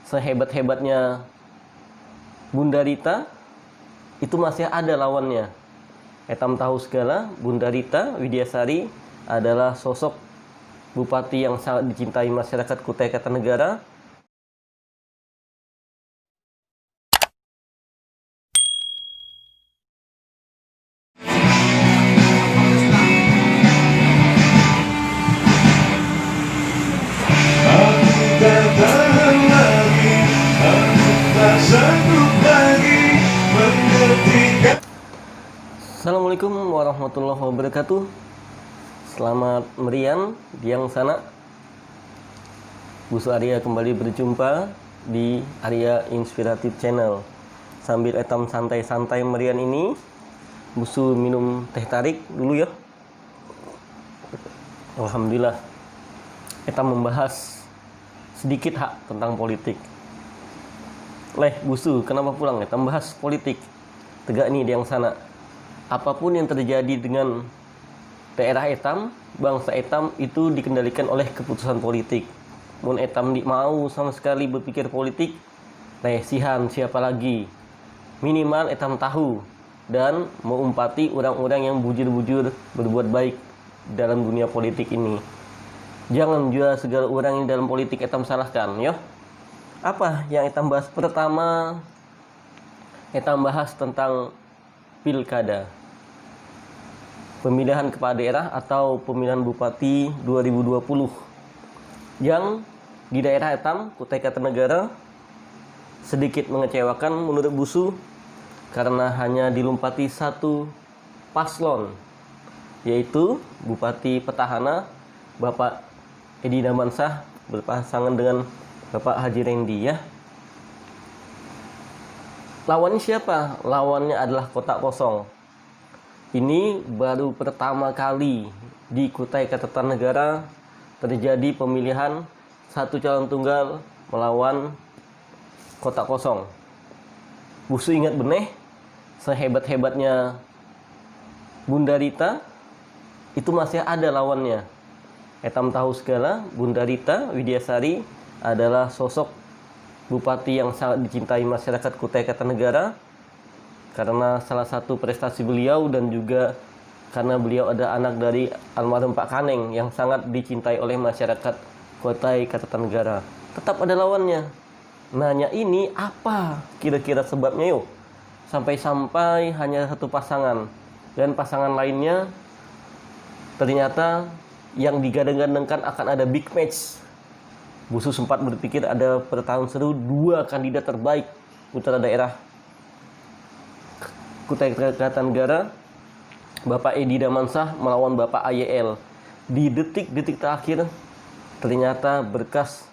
Sehebat-hebatnya Bunda Rita, itu masih ada lawannya. Etam tahu segala, Bunda Rita Widiasari adalah sosok bupati yang sangat dicintai masyarakat Kutai Kartanegara. Assalamualaikum warahmatullahi wabarakatuh. Selamat meriam diang sana. Busu Arya kembali berjumpa di Arya Inspiratif Channel. Sambil etam santai-santai merian ini, Busu minum teh tarik dulu ya. Alhamdulillah, etam membahas sedikit hak tentang politik. Busu, kenapa pulang? Etam bahas politik. Tegak nih diang sana. Apapun yang terjadi dengan daerah etam, bangsa etam itu dikendalikan oleh keputusan politik. Mun etam mau sama sekali berpikir politik, sihan siapa lagi? Minimal etam tahu dan mengumpati orang-orang yang bujur-bujur berbuat baik dalam dunia politik ini. Jangan juga segala orang yang dalam politik etam salahkan, ya. Apa yang etam bahas? Pertama, etam bahas tentang pilkada, pemilihan kepala daerah atau pemilihan bupati 2020 yang di daerah etam Kutai Kartanegara sedikit mengecewakan menurut Busu karena hanya dilompati satu paslon, yaitu Bupati Petahana Bapak Edi Damansah berpasangan dengan Bapak Haji Rendi, ya. Lawannya siapa? Lawannya adalah kotak kosong. Ini baru pertama kali di Kutai Kartanegara terjadi pemilihan satu calon tunggal melawan kotak kosong. Busu ingat benih, sehebat-hebatnya Bunda Rita, itu masih ada lawannya. Etam tahu segala, Bunda Rita Widiasari adalah sosok bupati yang sangat dicintai masyarakat Kutai Kartanegara karena salah satu prestasi beliau dan juga karena beliau ada anak dari almarhum Pak Kaneng yang sangat dicintai oleh masyarakat Kutai Kartanegara. Tetap ada lawannya. Nanya ini apa kira-kira sebabnya yuk? Sampai-sampai hanya satu pasangan dan pasangan lainnya ternyata yang digadang-gadangkan akan ada big match. Busu sempat berpikir ada pertarungan seru dua kandidat terbaik putra daerah Kutai Kartanegara, Bapak Edi Damansah melawan Bapak AYL. Di detik-detik terakhir ternyata berkas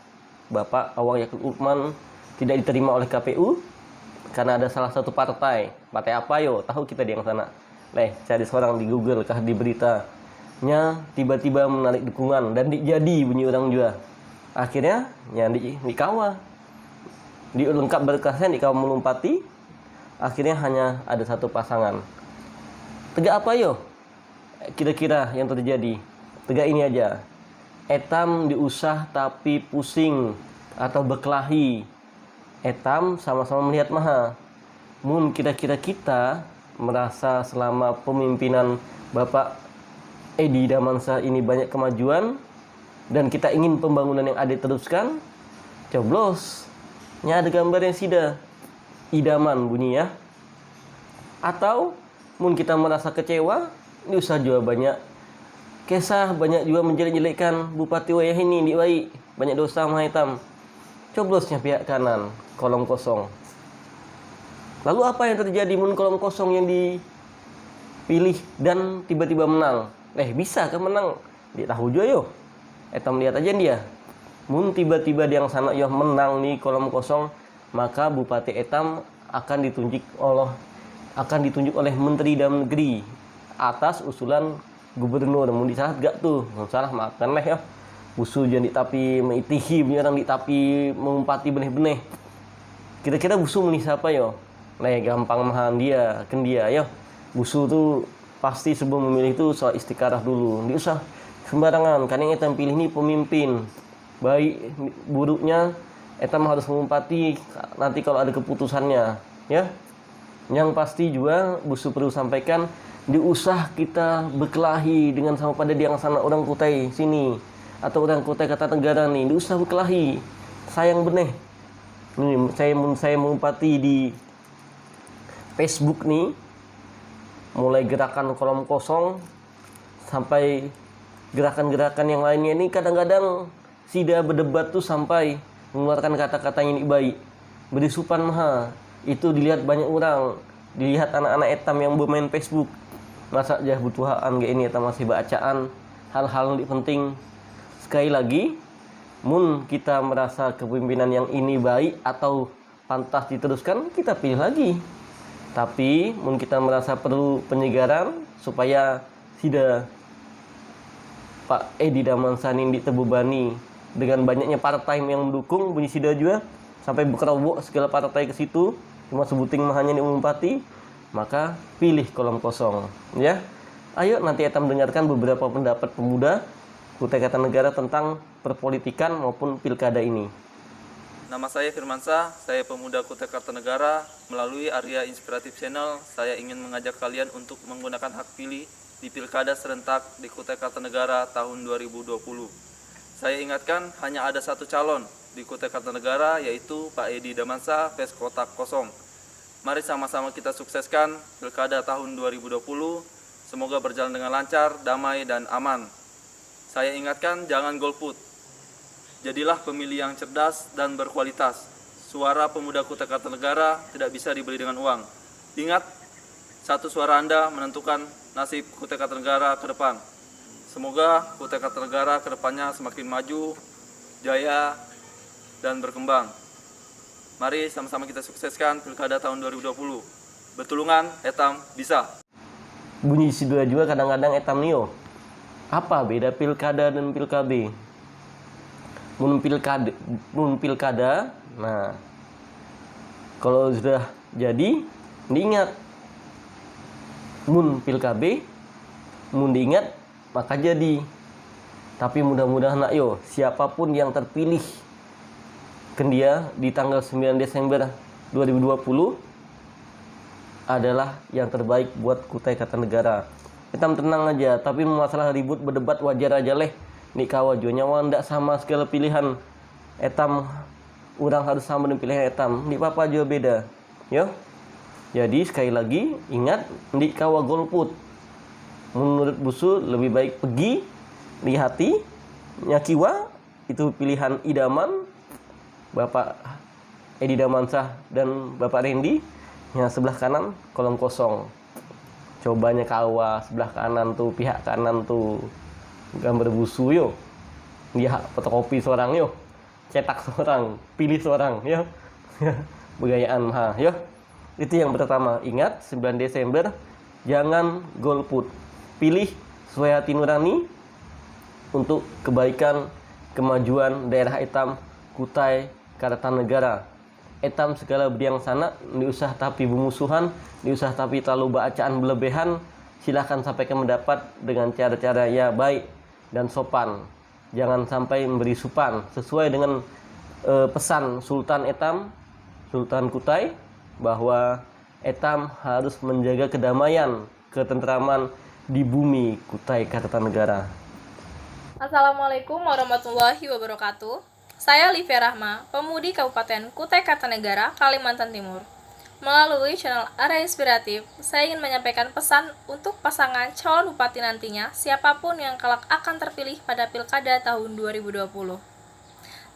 Bapak Awang Yakut Uthman tidak diterima oleh KPU karena ada salah satu partai apa yo? Tahu kita di yang sana. Cari seorang di Google kah di beritanya tiba-tiba menarik dukungan dan jadi bunyi orang juga. Akhirnya di kawa lengkap berkasnya di kawa melompati. Akhirnya hanya ada satu pasangan. Tegak apa yo? Kira-kira yang terjadi. Tegak ini aja. Etam diusah tapi pusing atau berkelahi. Etam sama-sama melihat maha. Mun kira-kira kita merasa selama pemimpinan Bapak Edi Damansah ini banyak kemajuan dan kita ingin pembangunan yang ada diteruskan, coblosnya ada gambar yang sida idaman bunyi, ya. Atau mun kita merasa kecewa, ini usah juga banyak kisah, banyak juga menjelek-jelekkan Bupati Wayah ini diwai, banyak dosa mah hitam. Coblosnya pihak kanan, kolom kosong. Lalu apa yang terjadi mun kolom kosong yang dipilih dan tiba-tiba menang? Bisa kan menang? Dia tahu juga yo. Etam lihat aja dia. Mun tiba-tiba yang sana yo menang nih kolom kosong, maka Bupati Etam akan ditunjuk oleh Menteri Dalam Negeri atas usulan Gubernur. Mun disalah gak tuh? Mun salah makan ya. Busu jadi tapi meitihi orang di tapi mengumpati benih-benih. Kira-kira Busu meni siapa yo? Gampang mahan dia, dia yo. Busu tuh pasti sebelum memilih itu soal istikharah dulu. Dia usah sembarangan. Kadang etam pilih nih pemimpin. Baik buruknya etam harus mengumpati nanti kalau ada keputusannya, ya. Yang pasti juga busu perlu sampaikan, diusah kita berkelahi dengan sama pada yang sana orang Kutai sini atau orang Kutai Kartanegara nih, diusah berkelahi. Sayang benih. Nih saya mengumpati di Facebook nih, mulai gerakan kolom kosong sampai gerakan-gerakan yang lainnya ini, kadang-kadang sida berdebat tuh sampai mengeluarkan kata-kata yang baik, berisupan maha. Itu dilihat banyak orang, dilihat anak-anak etam yang bermain Facebook. Masa jah butuhan kayak ini etam masih bacaan hal-hal yang penting. Sekali lagi, mun kita merasa kepemimpinan yang ini baik atau pantas diteruskan, kita pilih lagi. Tapi mun kita merasa perlu penyegaran supaya sida Pak Edi Damansa ini terbebani dengan banyaknya partai yang mendukung, bunyi sida juga sampai berkerobok segala partai ke situ, cuma sebuting mahanya diumpati, maka pilih kolom kosong, ya. Ayo nanti etam dengarkan beberapa pendapat pemuda Kutai Kartanegara tentang perpolitikan maupun pilkada ini. Nama saya Firmansyah, saya pemuda Kutai Kartanegara. Melalui Arya Inspiratif Channel, saya ingin mengajak kalian untuk menggunakan hak pilih di pilkada serentak di Kutai Kartanegara tahun 2020. Saya ingatkan hanya ada satu calon di Kutai Kartanegara, yaitu Pak Edi Damansa vs kotak kosong. Mari sama-sama kita sukseskan pilkada tahun 2020. Semoga berjalan dengan lancar, damai, dan aman. Saya ingatkan jangan golput. Jadilah pemilih yang cerdas dan berkualitas. Suara pemuda Kutai Kartanegara tidak bisa dibeli dengan uang. Ingat, satu suara Anda menentukan nasib Kutai Kartanegara ke depan. Semoga Kutai Kartanegara ke depannya semakin maju, jaya, dan berkembang. Mari sama-sama kita sukseskan pilkada tahun 2020. Betulungan, etam, bisa. Bunyi sidua juga kadang-kadang etam nio. Apa beda pilkada dan pilkabe? Mun pilkada, nah kalau sudah jadi, diingat. Mun pilkabe, mun diingat, maka jadi. Tapi mudah-mudahan nak yo, siapapun yang terpilih kendia di tanggal 9 Desember 2020 adalah yang terbaik buat Kutai Kartanegara. Etam tenang aja, tapi masalah ribut berdebat wajar aja leh. Nih kawajo nyawa ndak sama segala pilihan. Etam orang harus sama dengan pilihan etam. Nih apa juga beda. Yo. Jadi sekali lagi ingat, ndik kawa golput. Menurut busu lebih baik pergi di hati nyakiwa, itu pilihan idaman Bapak Edi Damansyah dan Bapak Rendi. Yang sebelah kanan kolom kosong. Cobanya kawa sebelah kanan tuh, pihak kanan tuh gambar busu yo. Dia fotokopi seorang yo. Cetak seorang, pilih seorang yo. Begayaan mah yo. Itu yang pertama, ingat 9 Desember jangan golput. Pilih sesuai hati nurani untuk kebaikan kemajuan daerah etam Kutai Kartanegara. Etam segala bediang sana, diusah tapi bermusuhan, diusah tapi terlalu bacaan berlebihan. Silahkan sampaikan mendapat dengan cara-cara ya baik dan sopan. Jangan sampai memberi supan sesuai dengan pesan Sultan Etam, Sultan Kutai, bahwa etam harus menjaga kedamaian, ketentraman di bumi Kutai Kartanegara. Assalamualaikum warahmatullahi wabarakatuh. Saya Livia Rahma, pemudi Kabupaten Kutai Kartanegara, Kalimantan Timur. Melalui channel Arya Inspiratif, saya ingin menyampaikan pesan untuk pasangan calon bupati nantinya, siapapun yang kelak akan terpilih pada pilkada tahun 2020.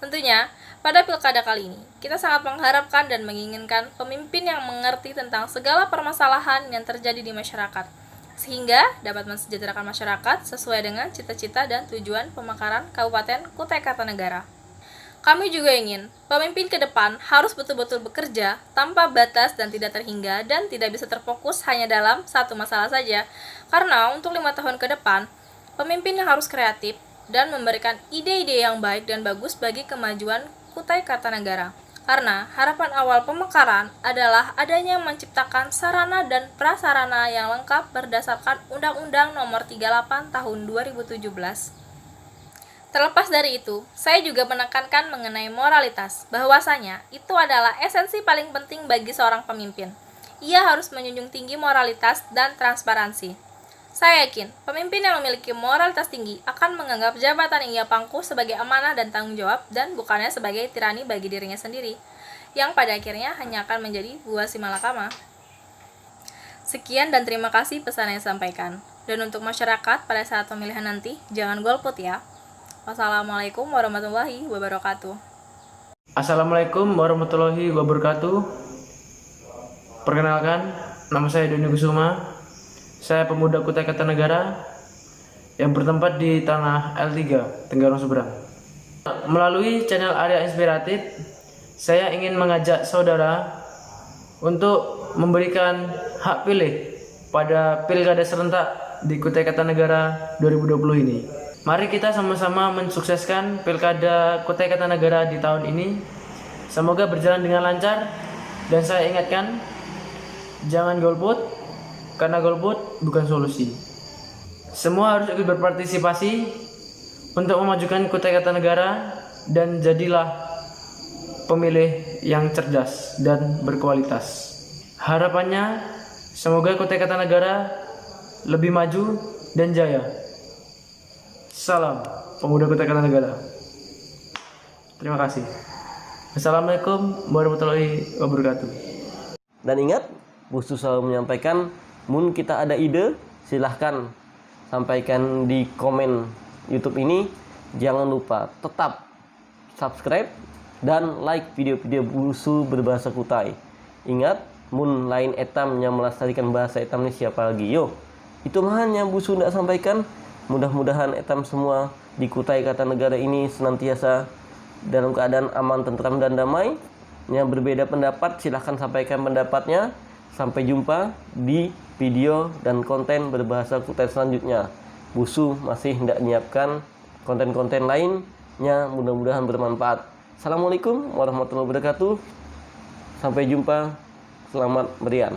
Tentunya, pada pilkada kali ini, kita sangat mengharapkan dan menginginkan pemimpin yang mengerti tentang segala permasalahan yang terjadi di masyarakat, sehingga dapat mensejahterakan masyarakat sesuai dengan cita-cita dan tujuan pemekaran Kabupaten Kutai Kartanegara. Kami juga ingin pemimpin ke depan harus betul-betul bekerja tanpa batas dan tidak terhingga dan tidak bisa terfokus hanya dalam satu masalah saja. Karena untuk 5 tahun ke depan, pemimpin yang harus kreatif dan memberikan ide-ide yang baik dan bagus bagi kemajuan Kutai Kartanegara. Karena harapan awal pemekaran adalah adanya menciptakan sarana dan prasarana yang lengkap berdasarkan Undang-Undang Nomor 38 Tahun 2017 Terlepas dari itu, saya juga menekankan mengenai moralitas, bahwasanya itu adalah esensi paling penting bagi seorang pemimpin. Ia harus menjunjung tinggi moralitas dan transparansi. Saya yakin, pemimpin yang memiliki moralitas tinggi akan menganggap jabatan yang ia pangku sebagai amanah dan tanggung jawab dan bukannya sebagai tirani bagi dirinya sendiri, yang pada akhirnya hanya akan menjadi buah si malakama. Sekian dan terima kasih pesan yang disampaikan. Dan untuk masyarakat pada saat pemilihan nanti, jangan golput ya. Wassalamualaikum warahmatullahi wabarakatuh. Assalamualaikum warahmatullahi wabarakatuh. Perkenalkan, nama saya Doni Kusuma. Saya pemuda Kutai Kartanegara yang bertempat di tanah L3, Tenggarong Seberang. Melalui channel Area Inspiratif, saya ingin mengajak saudara untuk memberikan hak pilih pada Pilkada serentak di Kutai Kartanegara 2020 ini. Mari kita sama-sama mensukseskan Pilkada Kutai Kartanegara di tahun ini. Semoga berjalan dengan lancar, dan saya ingatkan, jangan golput, karena golput bukan solusi. Semua harus ikut berpartisipasi untuk memajukan Kutai Kartanegara, dan jadilah pemilih yang cerdas dan berkualitas. Harapannya, semoga Kutai Kartanegara lebih maju dan jaya. Salam pemuda Kutai Kartanegara. Terima kasih. Assalamualaikum warahmatullahi wabarakatuh. Dan ingat, Bu Su selalu menyampaikan, mun kita ada ide, silahkan sampaikan di komen YouTube ini. Jangan lupa tetap subscribe dan like video-video Bu Su berbahasa Kutai. Ingat, mun lain etam yang melestarikan bahasa etam ini siapa lagi? Yo, itu hanya Bu Su tidak sampaikan. Mudah-mudahan etam semua di Kutai Kartanegara ini senantiasa dalam keadaan aman, tentram, dan damai. Yang berbeda pendapat silahkan sampaikan pendapatnya. Sampai jumpa di video dan konten berbahasa Kutai selanjutnya. Bu Su masih hendak menyiapkan konten-konten lainnya, mudah-mudahan bermanfaat. Assalamualaikum warahmatullahi wabarakatuh. Sampai jumpa. Selamat berian.